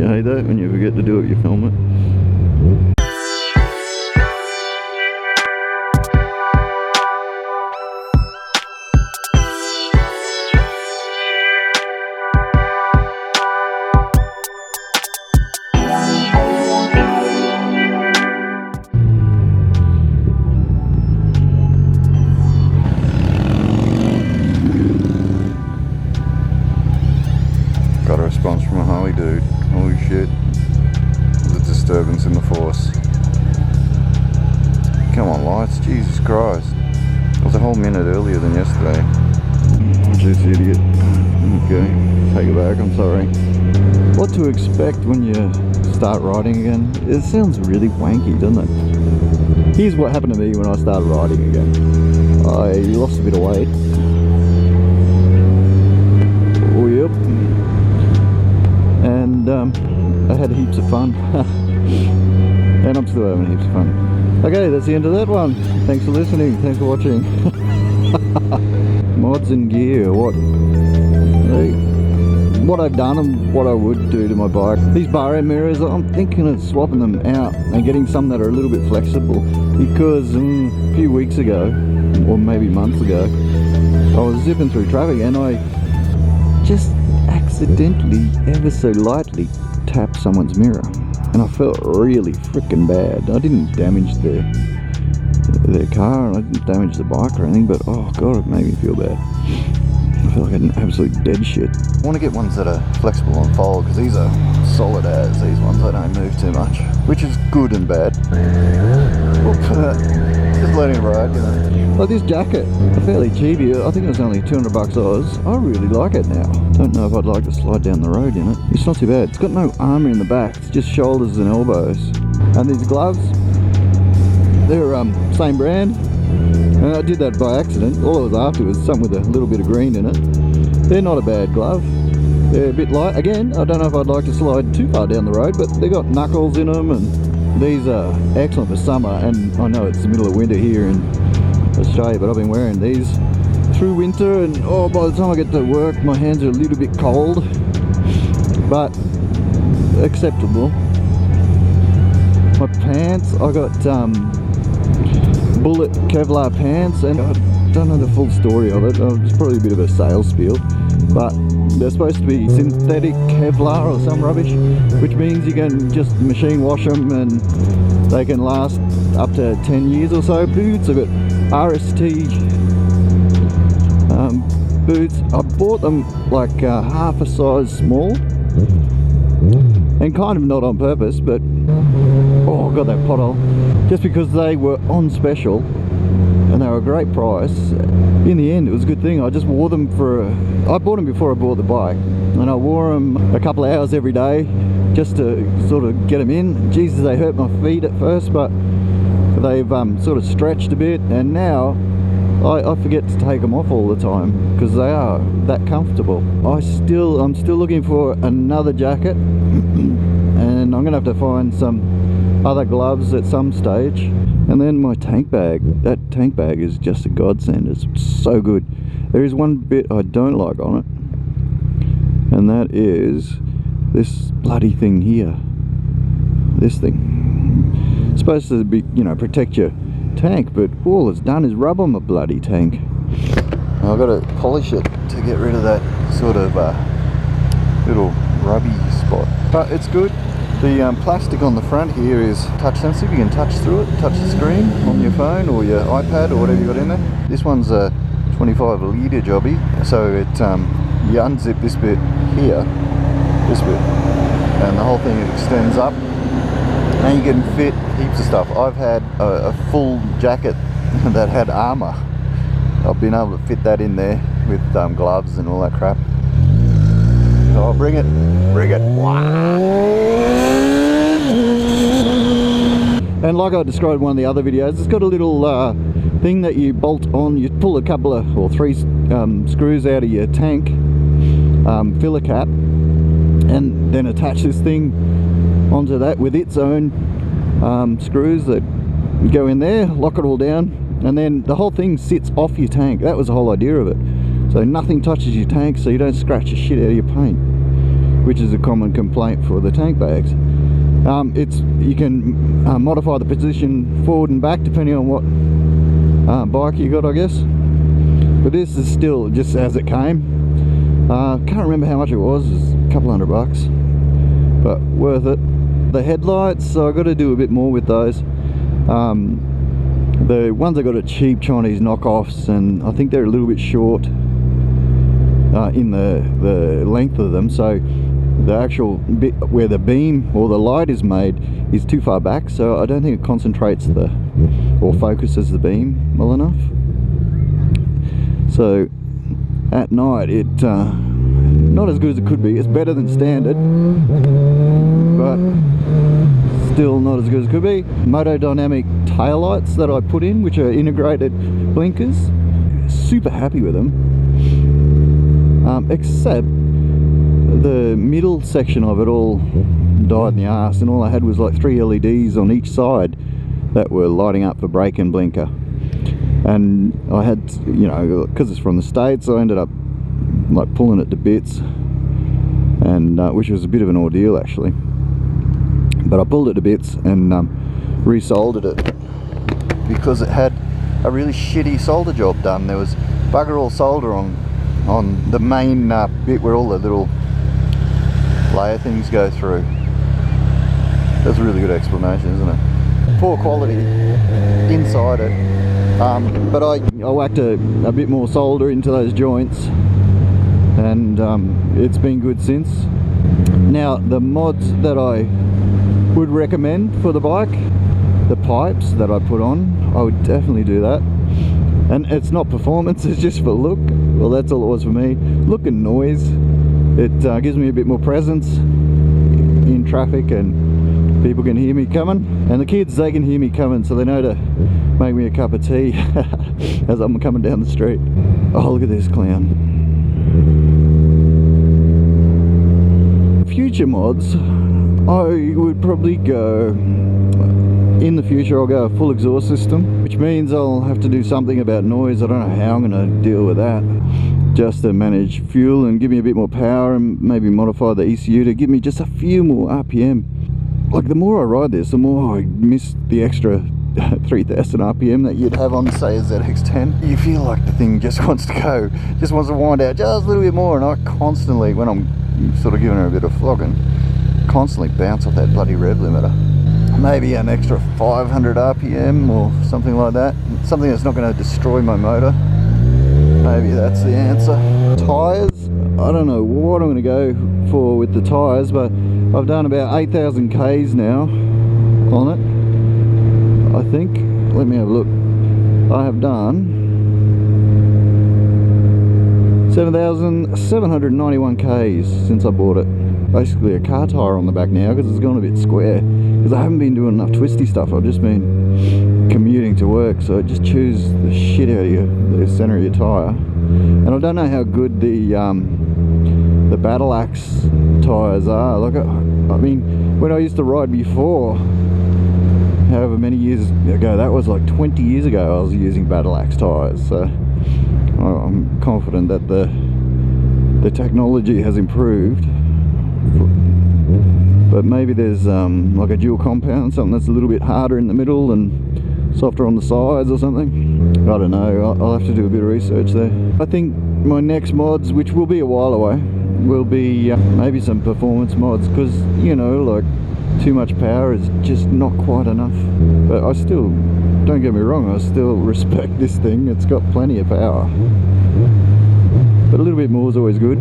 hate that when you forget to do it, you film it. Got a response from a Harley dude. Holy shit. There's a disturbance in the force. Come on, lights. Jesus Christ. It was a whole minute earlier than yesterday. This idiot. Okay, take it back, I'm sorry. What to expect when you start riding again? It sounds really wanky, doesn't it? Here's what happened to me when I started riding again. I lost a bit of weight. Oh, yep. And I had heaps of fun. And I'm still having heaps of fun. Okay, that's the end of that one. Thanks for listening. Thanks for watching. Mods and gear. What I've done and what I would do to my bike. These bar end mirrors, I'm thinking of swapping them out and getting some that are a little bit flexible. Because a few weeks ago, or maybe months ago, I was zipping through traffic and I just accidentally, ever so lightly, tapped someone's mirror, and I felt really freaking bad. I didn't damage their car, and I didn't damage the bike or anything, but oh god, it made me feel bad. I feel like an absolute dead shit. I want to get ones that are flexible and fold, because these are solid as, these ones, they don't move too much, which is good and bad. Just letting it ride, you know. Like this jacket, fairly cheapy. I think it was only 200 bucks Oz. I really like it now. Don't know if I'd like to slide down the road in it. It's not too bad. It's got no armour in the back. It's just shoulders and elbows. And these gloves, they're same brand. And I did that by accident. All I was after was something with a little bit of green in it. They're not a bad glove. They're a bit light. Again, I don't know if I'd like to slide too far down the road, but they got knuckles in them, and these are excellent for summer. And I know it's the middle of winter here in Australia, but I've been wearing these through winter, and oh, by the time I get to work my hands are a little bit cold, but acceptable. My pants, I got bullet Kevlar pants, and I don't know the full story of it. It's probably a bit of a sales spiel, but they're supposed to be synthetic Kevlar or some rubbish, which means you can just machine wash them and they can last up to 10 years or so. Boots, I've got RST boots. I bought them like half a size small, and kind of not on purpose, but oh, got that pothole, just because they were on special and they were a great price. In the end, it was a good thing. I just wore them I bought them before I bought the bike, and I wore them a couple of hours every day just to sort of get them in. Jesus, they hurt my feet at first, but they've sort of stretched a bit, and now I forget to take them off all the time because they are that comfortable. I'm still looking for another jacket, and I'm gonna have to find some other gloves at some stage. And then my tank bag. That tank bag is just a godsend. It's so good. There is one bit I don't like on it, and that is this bloody thing here. This thing. It's supposed to be, you know, protect your tank, but all it's done is rub on the bloody tank. I've got to polish it to get rid of that sort of little rubby spot, but it's good. The plastic on the front here is touch sensitive. You can touch through it, touch the screen on your phone or your iPad or whatever you got in there. This one's a 25 litre jobby, so it you unzip this bit here, this bit, and the whole thing extends up, and you can fit heaps of stuff. I've had a full jacket that had armour. I've been able to fit that in there with gloves and all that crap. So I'll bring it. And like I described in one of the other videos, it's got a little thing that you bolt on. You pull a couple of, or three screws out of your tank filler cap, and then attach this thing onto that with its own screws that go in there, lock it all down, and then the whole thing sits off your tank. That was the whole idea of it. So nothing touches your tank, so you don't scratch the shit out of your paint. which is a common complaint for the tank bags. You can modify the position forward and back depending on what bike you got, I guess. But this is still just as it came. Can't remember how much it was. It was a couple $100, but worth it. The headlights, so I got to do a bit more with those. The ones I got are cheap Chinese knockoffs, and I think they're a little bit short in the length of them, so the actual bit where the beam or the light is made is too far back, so I don't think it concentrates or focuses the beam well enough. So at night it not as good as it could be. It's better than standard, but still not as good as it could be. Moto dynamic taillights that I put in, which are integrated blinkers, super happy with them, except the middle section of it all died in the arse, and all I had was like 3 LEDs on each side that were lighting up for brake and blinker. And I had, you know, because it's from the States, I ended up like pulling it to bits, and which was a bit of an ordeal actually. But I pulled it to bits and resoldered it because it had a really shitty solder job done. There was bugger all solder on the main bit where all the little layer things go through. That's a really good explanation, isn't it? Poor quality inside it, but I whacked a bit more solder into those joints, and it's been good since. Now the mods that I would recommend for the bike, the pipes that I put on, I would definitely do that. And it's not performance, it's just for look. Well, that's all it was for me. Look and noise. It gives me a bit more presence in traffic, and people can hear me coming, and the kids, they can hear me coming, so they know to make me a cup of tea as I'm coming down the street. Oh, look at this clown. Future mods, I would probably go, in the future I'll go a full exhaust system, which means I'll have to do something about noise. I don't know how I'm going to deal with that, just to manage fuel and give me a bit more power, and maybe modify the ECU to give me just a few more RPM. Like, the more I ride this, the more I miss the extra 3000 RPM that you'd have on, say, a ZX10. You feel like the thing just wants to go, just wants to wind out just a little bit more, and I constantly, when I'm sort of giving her a bit of flogging, constantly bounce off that bloody rev limiter. Maybe an extra 500 RPM or something like that, something that's not going to destroy my motor. Maybe that's the answer. Tyres, I don't know what I'm going to go for with the tyres, but I've done about 8,000 Ks now on it, I think. Let me have a look. I have done 7,791 Ks since I bought it. Basically a car tyre on the back now because it's gone a bit square, because I haven't been doing enough twisty stuff. I've just been commuting to work, so it just chews the shit out of the centre of your tyre. And I don't know how good the Battle Axe tyres are. Like, I mean, when I used to ride before, however many years ago, that was like 20 years ago, I was using Battle Axe tyres, so I'm confident that the technology has improved. But maybe there's like a dual compound, something that's a little bit harder in the middle and softer on the sides or something. I don't know, I'll have to do a bit of research there. I think my next mods, which will be a while away, will be maybe some performance mods, because, you know, like, too much power is just not quite enough. But I still, don't get me wrong, I still respect this thing. It's got plenty of power, but a little bit more is always good.